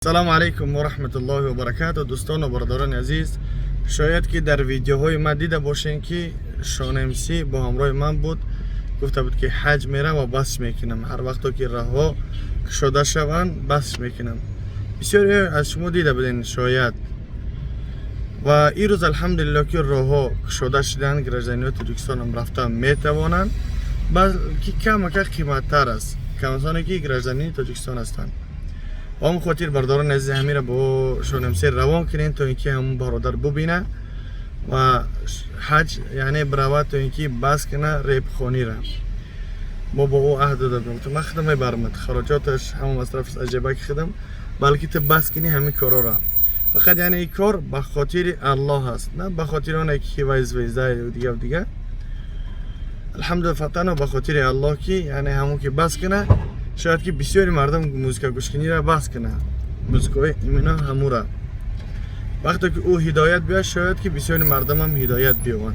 سلام علیکم و رحمت الله و برکاته. دوستان و برادران عزیز، شاید که در ویدیوهای من دیده باشین که شان امسی با همراه من بود، گفته بود که حج میرم و بس میکنم، هر وقتا که راه شده شوند بس میکنم. بسیاری از شما دیده بودین شاید. و این روز الحمدلله که راه شده شدن، گرجدانیان تاجیکستان هم رفتن میتوانند، بلکه کم قیمت تر است کسانی که گرجدانی تاجیکستان هستند. و هم خاطر برادران عزیز همین را با شانمسی روان کنین تا اینکه همون برادر ببینه و حج یعنی برود تا اینکه بس کنه ریب خانی را. ما با او عهد دادیم تو من خدمه برمت خراجاتش همون مصرف عجیبه که خدم، بلکه تو بس کنی همین کارا را. فقط یعنی این کار به خاطر الله هست، نه به خاطر اون که ویزه و دیگه. الحمدلله فقط به خاطر الله که یعنی همون که بس کنه. شاید که بسیاری مردم موزیک گوش کنی را بس کنه، موزیکای اینا همو را. وقتی که او هدایت بیاد شاید که بسیاری مردم هم هدایت بیوان.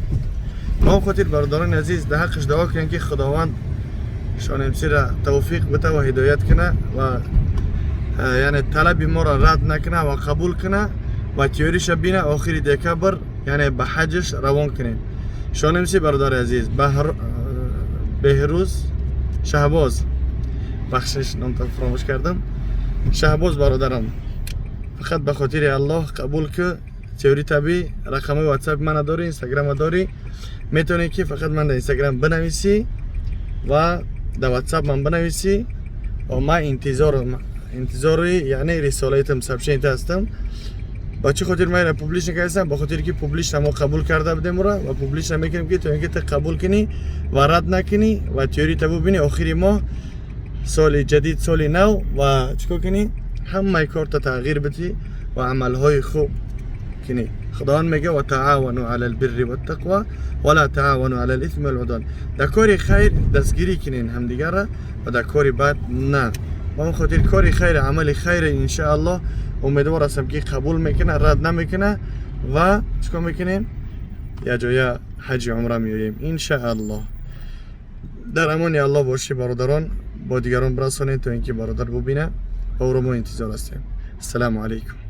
ما خاطر برادران عزیز در حقش دعا کنیم که خداوند شانمسی را توفیق بده و هدایت کنه و یعنی طلب ما را رد نکنه و قبول کنه و تیوریش بینه آخر دکبر یعنی به حجش روان کنیم. شانمسی برادر عزیز بهروز شهباز، بخشش نام فراموش کردم، شهباز برادرم، فقط به خاطر الله قبول که تئوری طبی رقم واتساپ من داری، اینستاگرام داری، میتونی که فقط من در اینستاگرام بنویسی و در واتساپ من بنویسی و من انتظار یعنی رسالتم سبشین هستم. با چه خاطر من پوبلیش نکردم؟ با خاطر که پوبلیش ما قبول کرده بودیم و پوبلیش نمیکنیم که تو اینکه تو قبول کنی و رد نکنی و تئوری طبی ببینی آخری ما سال جدید، سال نو و چیکار کنی؟ همه کار تا تغییر بدی و عملهای خوب کنی. خداوند میگه و تعاونوا علی البر و التقوى ولا تعاونوا علی الاثم والعدوان. در کار خیر دستگیری کنین همدیگه را و در کار بد نه. با خاطر کار خیر، عمل خیر ان شاء الله امیدوار هستم که قبول میکنه، رد نمیکنه و چیکار میکنیم؟ یا جای حج عمره میاریم ان شاء الله. در امان الله باشی برادران، با دیگران برسانید تا اینکه برادر ببینه و او رو ما انتظار هستیم. السلام علیکم.